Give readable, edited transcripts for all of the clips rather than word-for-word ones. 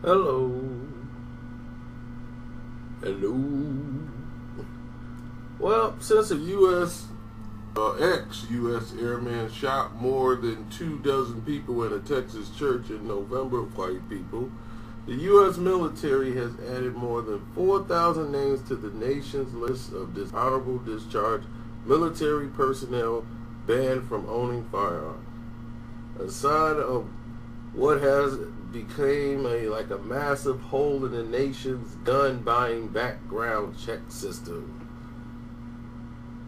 Hello. Hello. Well, since a ex-U.S. airman shot more than 24 people in a Texas church in November, white people, the U.S. military has added more than 4,000 names to the nation's list of dishonorable discharge military personnel banned from owning firearms. A sign of what has became a massive hole in the nation's gun-buying background check system.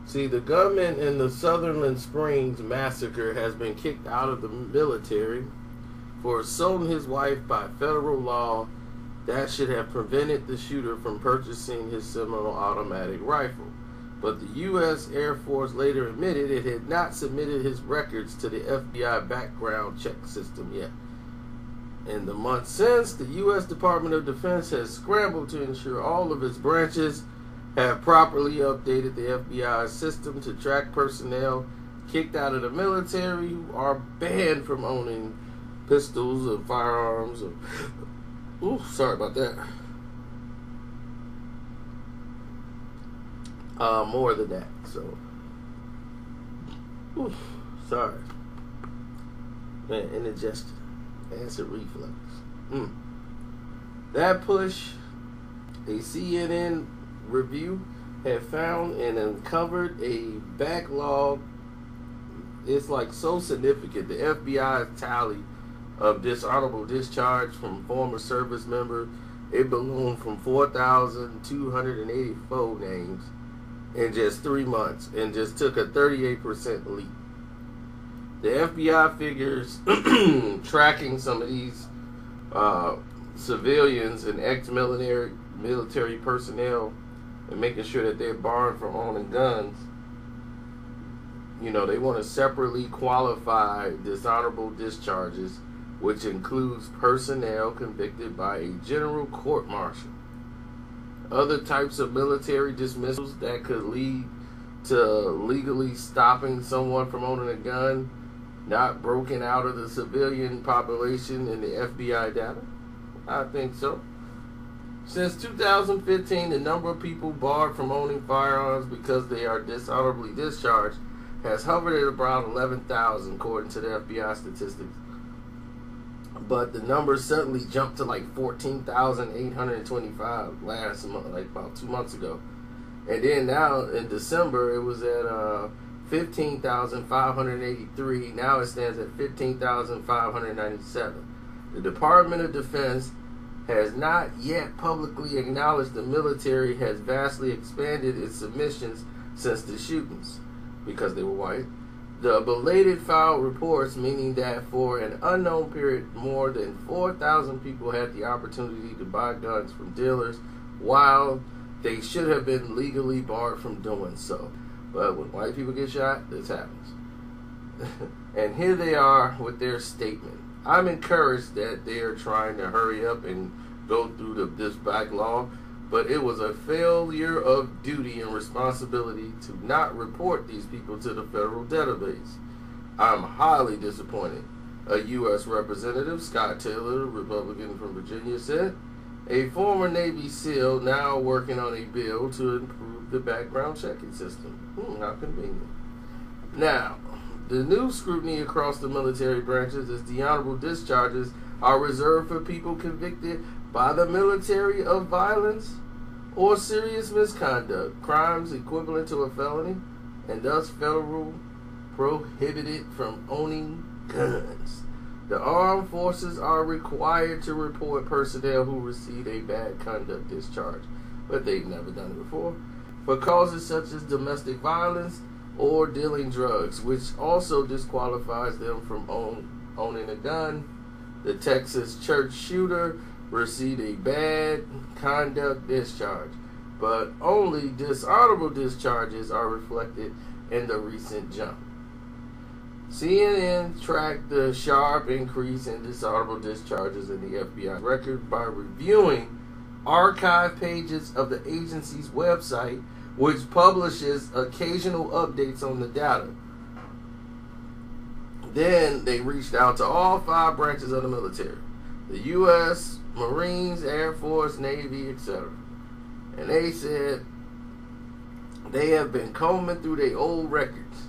See, the gunman in the Sutherland Springs massacre has been kicked out of the military for assaulting his wife by federal law that should have prevented the shooter from purchasing his semi-automatic rifle. But the U.S. Air Force later admitted it had not submitted his records to the FBI background check system yet. In the months since, the U.S. Department of Defense has scrambled to ensure all of its branches have properly updated the FBI system to track personnel kicked out of the military who are banned from owning pistols or firearms. Sorry about that. More than that. So, sorry. Man, indigestion. Acid reflux. That push, a CNN review had found and uncovered a backlog. It's so significant. The FBI's tally of dishonorable discharge from former service members, it ballooned from 4,284 names in just 3 months and just took a 38% leap. The FBI figures tracking some of these civilians and ex-military personnel and making sure that they're barred from owning guns. They want to separately qualify dishonorable discharges, which includes personnel convicted by a general court-martial. Other types of military dismissals that could lead to legally stopping someone from owning a gun not broken out of the civilian population in the FBI data? I think so. Since 2015, the number of people barred from owning firearms because they are dishonorably discharged has hovered at about 11,000 according to the FBI statistics. But the number suddenly jumped to 14,825 last month, about 2 months ago. And then now in December it was at 15,583. Now it stands at 15,597. The Department of Defense has not yet publicly acknowledged the military has vastly expanded its submissions since the shootings because they were white. The belated file reports, meaning that for an unknown period, more than 4,000 people had the opportunity to buy guns from dealers while they should have been legally barred from doing so. But when white people get shot, this happens. And here they are with their statement. I'm encouraged that they are trying to hurry up and go through this backlog, but it was a failure of duty and responsibility to not report these people to the federal database. I'm highly disappointed, a U.S. Representative, Scott Taylor, Republican from Virginia, said. A former Navy SEAL now working on a bill to improve the background checking system. How convenient. Now, the new scrutiny across the military branches is the honorable discharges are reserved for people convicted by the military of violence or serious misconduct, crimes equivalent to a felony, and thus federal prohibited from owning guns. The armed forces are required to report personnel who receive a bad conduct discharge, but they've never done it before, for causes such as domestic violence or dealing drugs, which also disqualifies them from owning a gun. The Texas church shooter received a bad conduct discharge, but only dishonorable discharges are reflected in the recent jump. CNN tracked the sharp increase in dishonorable discharges in the FBI record by reviewing archive pages of the agency's website, which publishes occasional updates on the data. Then they reached out to all 5 branches of the military. the U.S. Marines, Air Force, Navy, etc. And they said they have been combing through their old records.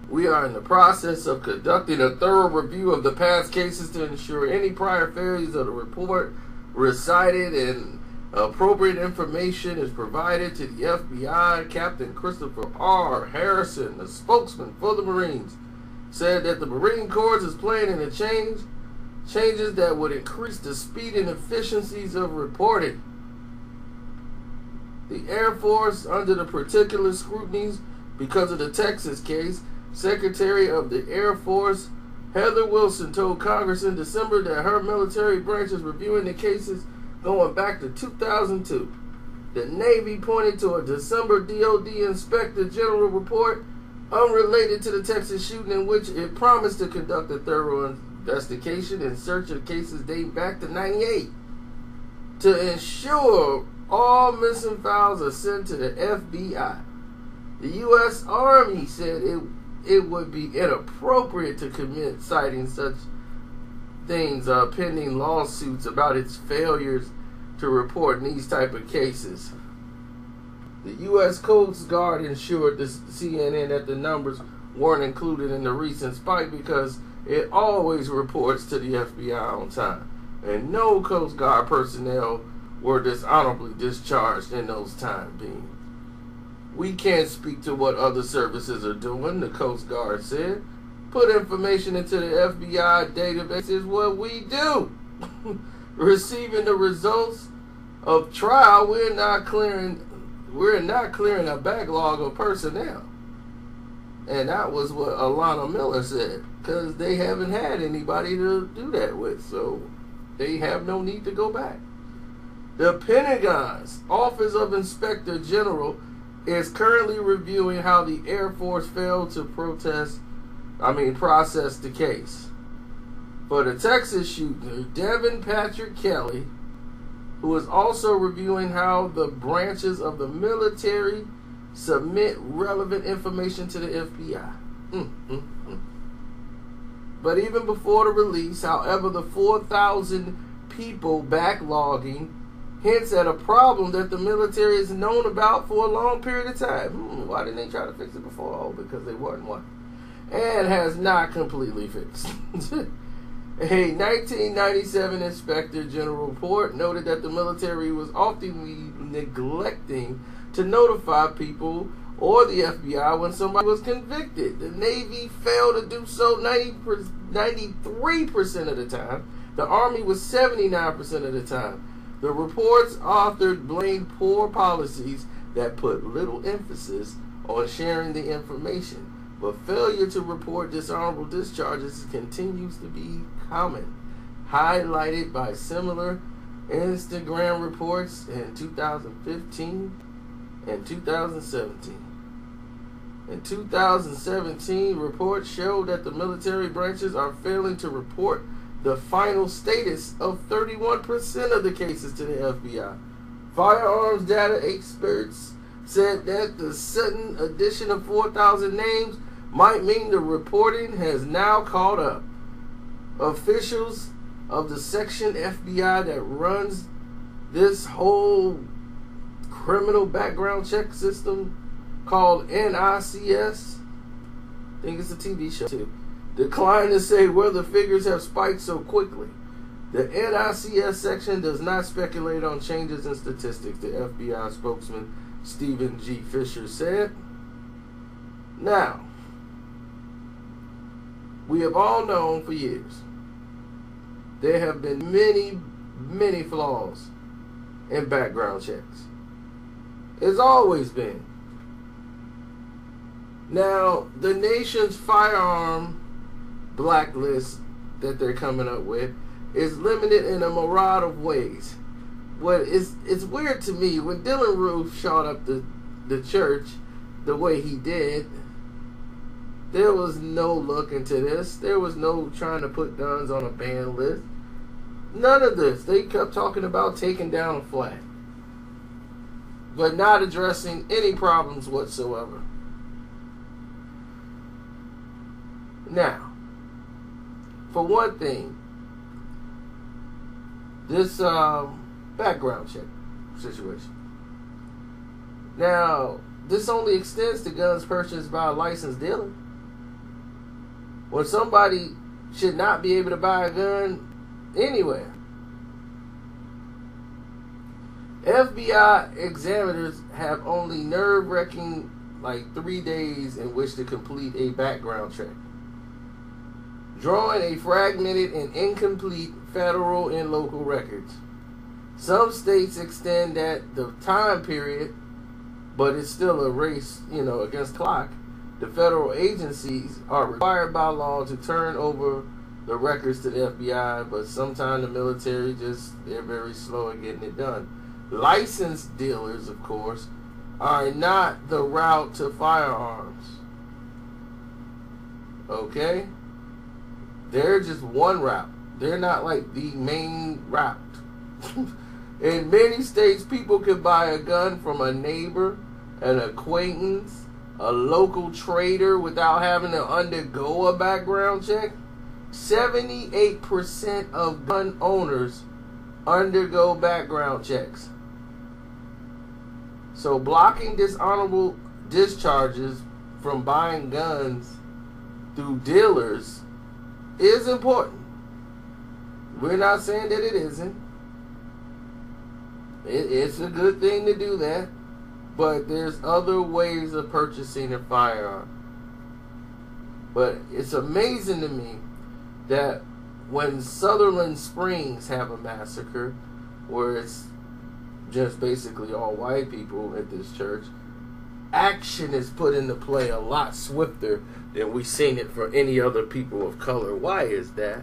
We are in the process of conducting a thorough review of the past cases to ensure any prior failures of the report recited and appropriate information is provided to the FBI. Captain Christopher R. Harrison, the spokesman for the Marines, said that the Marine Corps is planning a changes that would increase the speed and efficiencies of reporting. The Air Force, under the particular scrutinies because of the Texas case, Secretary of the Air Force Heather Wilson told Congress in December that her military branch is reviewing the cases going back to 2002. The Navy pointed to a December DoD Inspector General report unrelated to the Texas shooting in which it promised to conduct a thorough investigation in search of cases dating back to 98 to ensure all missing files are sent to the FBI. The U.S. Army said it would be inappropriate to commit citing such things pending lawsuits about its failures to report these type of cases. The U.S. Coast Guard assured the CNN that the numbers weren't included in the recent spike because it always reports to the FBI on time, and no Coast Guard personnel were dishonorably discharged in those time being. We can't speak to what other services are doing, the Coast Guard said. Put information into the FBI database is what we do. Receiving the results of trial, we're not clearing a backlog of personnel. And that was what Alana Miller said, because they haven't had anybody to do that with, so they have no need to go back. The Pentagon's Office of Inspector General is currently reviewing how the Air Force failed to process the case. For the Texas shooter, Devin Patrick Kelly, who is also reviewing how the branches of the military submit relevant information to the FBI. But even before the release, however, the 4,000 people backlogging hints at a problem that the military has known about for a long period of time. Why didn't they try to fix it before? Oh, because they wasn't one. And has not completely fixed. A 1997 Inspector General report noted that the military was often neglecting to notify people or the FBI when somebody was convicted. The Navy failed to do so 93% of the time. The Army was 79% of the time. The report's author blamed poor policies that put little emphasis on sharing the information, but failure to report dishonorable discharges continues to be common, highlighted by similar Instagram reports in 2015 and 2017. In 2017, reports showed that the military branches are failing to report the final status of 31% of the cases to the FBI. Firearms data experts said that the sudden addition of 4,000 names might mean the reporting has now caught up. Officials of the section FBI that runs this whole criminal background check system called NICS, I think it's a TV show too, declined to say where the figures have spiked so quickly. The NICS section does not speculate on changes in statistics, the FBI spokesman Stephen G. Fisher said. Now, we have all known for years there have been many flaws in background checks. It's always been. Now, the nation's firearm blacklist that they're coming up with is limited in a myriad of ways. It's weird to me when Dylan Roof shot up the church the way he did. There was no look into this. There was no trying to put guns on a ban list. None of this. They kept talking about taking down a flag, but not addressing any problems whatsoever. Now, for one thing, this background check situation. Now, this only extends to guns purchased by a licensed dealer. When somebody should not be able to buy a gun anywhere. FBI examiners have only nerve-wracking 3 days in which to complete a background check, drawing a fragmented and incomplete federal and local records. Some states extend the time period, but it's still a race, against the clock. The federal agencies are required by law to turn over the records to the FBI, but sometimes the military they're very slow at getting it done. Licensed dealers, of course, are not the route to firearms. Okay? They're just one route. They're not the main route. In many states, people can buy a gun from a neighbor, an acquaintance, a local trader without having to undergo a background check. 78% of gun owners undergo background checks. So blocking dishonorable discharges from buying guns through dealers is important. We're not saying that it isn't. It's a good thing to do that. But there's other ways of purchasing a firearm. But it's amazing to me that when Sutherland Springs have a massacre, where it's just basically all white people at this church, action is put into play a lot swifter than we've seen it for any other people of color. Why is that?